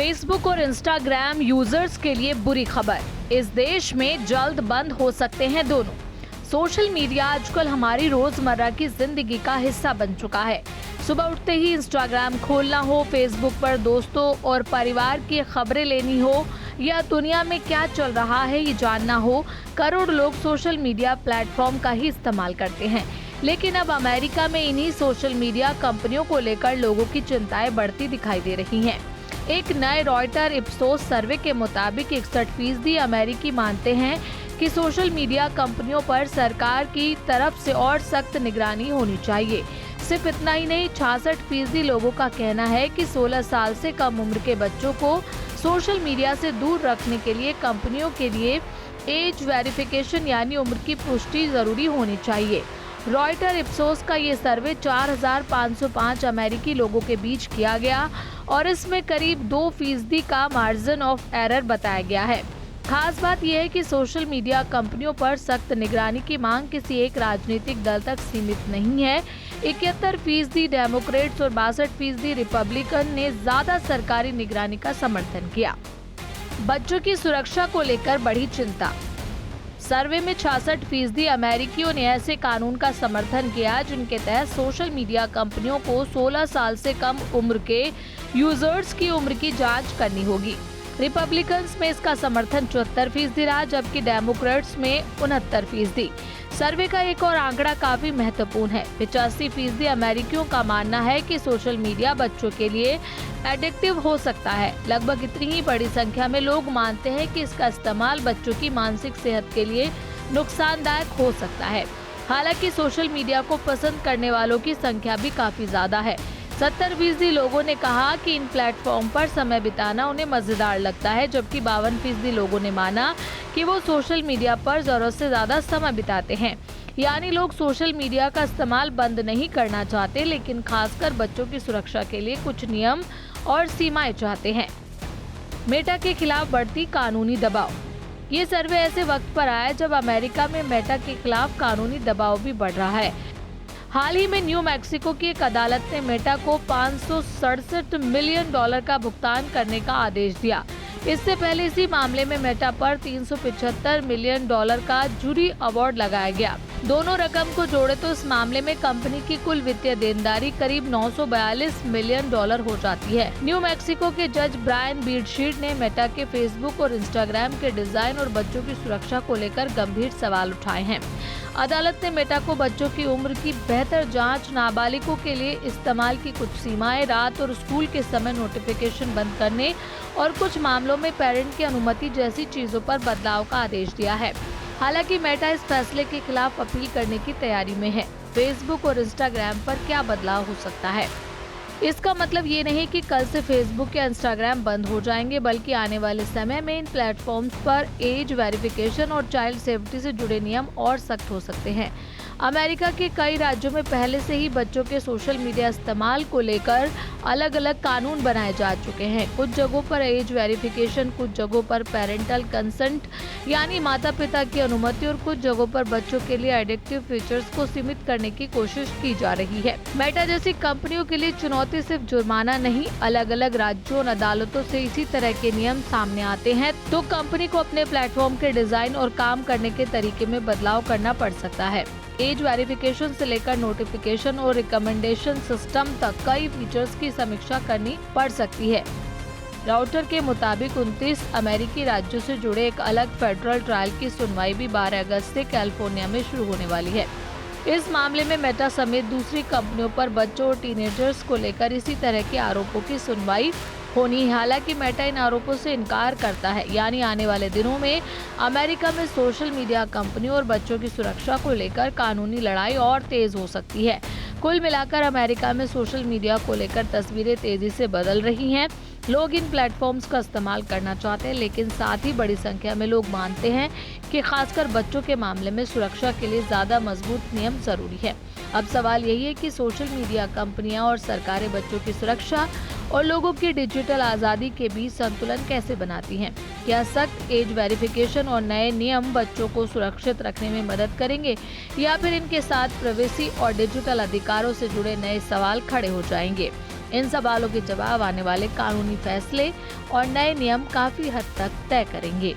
Facebook और Instagram users के लिए बुरी खबर। इस देश में जल्द बंद हो सकते हैं दोनों। सोशल मीडिया आजकल हमारी रोजमर्रा की जिंदगी का हिस्सा बन चुका है। सुबह उठते ही इंस्टाग्राम खोलना हो, फेसबुक पर दोस्तों और परिवार की खबरें लेनी हो या दुनिया में क्या चल रहा है ये जानना हो, करोड़ लोग सोशल मीडिया प्लेटफॉर्म का ही इस्तेमाल करते हैं। लेकिन अब अमेरिका में इन्हीं सोशल मीडिया कंपनियों को लेकर लोगों की चिंताएं बढ़ती दिखाई दे रही हैं। एक नए रॉयटर इप्सोस सर्वे के मुताबिक 61% अमेरिकी मानते हैं कि सोशल मीडिया कंपनियों पर सरकार की तरफ से और सख्त निगरानी होनी चाहिए। सिर्फ इतना ही नहीं, 66% लोगों का कहना है कि 16 साल से कम उम्र के बच्चों को सोशल मीडिया से दूर रखने के लिए कंपनियों के लिए एज वेरिफिकेशन यानी उम्र की पुष्टि जरूरी होनी चाहिए। रॉयटर इप्सोस का ये सर्वे 4505 अमेरिकी लोगों के बीच किया गया और इसमें करीब 2% का मार्जिन ऑफ एरर बताया गया है। खास बात यह है कि सोशल मीडिया कंपनियों पर सख्त निगरानी की मांग किसी एक राजनीतिक दल तक सीमित नहीं है। 71% डेमोक्रेट्स और 62% रिपब्लिकन ने ज्यादा सरकारी निगरानी का समर्थन किया। बच्चों की सुरक्षा को लेकर बढ़ी चिंता। सर्वे में 66% अमेरिकियों ने ऐसे कानून का समर्थन किया जिनके तहत सोशल मीडिया कंपनियों को 16 साल से कम उम्र के यूजर्स की उम्र की जांच करनी होगी। रिपब्लिकन्स में इसका समर्थन 74% रहा, जबकि डेमोक्रेट्स में 69%। सर्वे का एक और आंकड़ा काफी महत्वपूर्ण है। 85% अमेरिकियों का मानना है कि सोशल मीडिया बच्चों के लिए एडिक्टिव हो सकता है। लगभग इतनी ही बड़ी संख्या में लोग मानते हैं कि इसका इस्तेमाल बच्चों की मानसिक सेहत के लिए नुकसानदायक हो सकता है। हालांकि सोशल मीडिया को पसंद करने वालों की संख्या भी काफी ज्यादा है। 70% लोगों ने कहा कि इन प्लेटफॉर्म पर समय बिताना उन्हें मजेदार लगता है, जबकि 52% लोगों ने माना कि वो सोशल मीडिया पर जरूरत से ज्यादा समय बिताते हैं। यानी लोग सोशल मीडिया का इस्तेमाल बंद नहीं करना चाहते, लेकिन खासकर बच्चों की सुरक्षा के लिए कुछ नियम और सीमाएं चाहते हैं। मेटा के खिलाफ बढ़ती कानूनी दबाव। ये सर्वे ऐसे वक्त पर आया जब अमेरिका में मेटा के खिलाफ कानूनी दबाव भी बढ़ रहा है। हाल ही में न्यू मैक्सिको की एक अदालत ने मेटा को $567 मिलियन का भुगतान करने का आदेश दिया। इससे पहले इसी मामले में मेटा पर $375 मिलियन का जूरी अवार्ड लगाया गया। दोनों रकम को जोड़े तो इस मामले में कंपनी की कुल वित्तीय देनदारी करीब $942 मिलियन हो जाती है। न्यू मैक्सिको के जज ब्रायन बीडशीट ने मेटा के फेसबुक और इंस्टाग्राम के डिजाइन और बच्चों की सुरक्षा को लेकर गंभीर सवाल उठाए हैं। अदालत ने मेटा को बच्चों की उम्र की बेहतर जांच, नाबालिगों के लिए इस्तेमाल की कुछ सीमाएं, रात और स्कूल के समय नोटिफिकेशन बंद करने और कुछ मामलों में पेरेंट की अनुमति जैसी चीजों पर बदलाव का आदेश दिया है। हालांकि मेटा इस फैसले के खिलाफ अपील करने की तैयारी में है। फेसबुक और इंस्टाग्राम पर क्या बदलाव हो सकता है? इसका मतलब ये नहीं कि कल से फेसबुक या इंस्टाग्राम बंद हो जाएंगे, बल्कि आने वाले समय में इन प्लेटफॉर्म्स पर एज वेरिफिकेशन और चाइल्ड सेफ्टी से जुड़े नियम और सख्त हो सकते हैं। अमेरिका के कई राज्यों में पहले से ही बच्चों के सोशल मीडिया इस्तेमाल को लेकर अलग अलग कानून बनाए जा चुके हैं। कुछ जगहों पर एज वेरिफिकेशन, कुछ जगहों पर पेरेंटल कंसेंट यानी माता पिता की अनुमति और कुछ जगहों पर बच्चों के लिए एडिक्टिव फीचर्स को सीमित करने की कोशिश की जा रही है। मेटा जैसी कंपनियों के लिए चुनौती सिर्फ जुर्माना नहीं, अलग अलग राज्यों और अदालतों से इसी तरह के नियम सामने आते हैं तो कंपनी को अपने प्लेटफॉर्म के डिजाइन और काम करने के तरीके में बदलाव करना पड़ सकता है। एज वेरिफिकेशन से लेकर नोटिफिकेशन और रिकमेंडेशन सिस्टम तक कई फीचर्स की समीक्षा करनी पड़ सकती है। राउटर के मुताबिक 29 अमेरिकी राज्यों से जुड़े एक अलग फेडरल ट्रायल की सुनवाई भी 12 अगस्त से कैलिफोर्निया में शुरू होने वाली है। इस मामले में मेटा समेत दूसरी कंपनियों पर बच्चों और टीनेजर्स को लेकर इसी तरह के आरोपों की सुनवाई होनी है। हालांकि मेटा इन आरोपों से इनकार करता है, यानी आने वाले दिनों में अमेरिका में सोशल मीडिया कंपनियों और बच्चों की सुरक्षा को लेकर कानूनी लड़ाई और तेज हो सकती है। कुल मिलाकर अमेरिका में सोशल मीडिया को लेकर तस्वीरें तेजी से बदल रही हैं। लोग इन प्लेटफॉर्म्स का इस्तेमाल करना चाहते हैं, लेकिन साथ ही बड़ी संख्या में लोग मानते हैं कि खासकर बच्चों के मामले में सुरक्षा के लिए ज्यादा मजबूत नियम जरूरी है। अब सवाल यही है कि सोशल मीडिया कंपनियां और सरकारें बच्चों की सुरक्षा और लोगों की डिजिटल आज़ादी के बीच संतुलन कैसे बनाती हैं? क्या सख्त एज वेरिफिकेशन और नए नियम बच्चों को सुरक्षित रखने में मदद करेंगे या फिर इनके साथ प्राइवेसी और डिजिटल अधिकारों से जुड़े नए सवाल खड़े हो जाएंगे? इन सवालों के जवाब आने वाले कानूनी फैसले और नए नियम काफी हद तक तय करेंगे।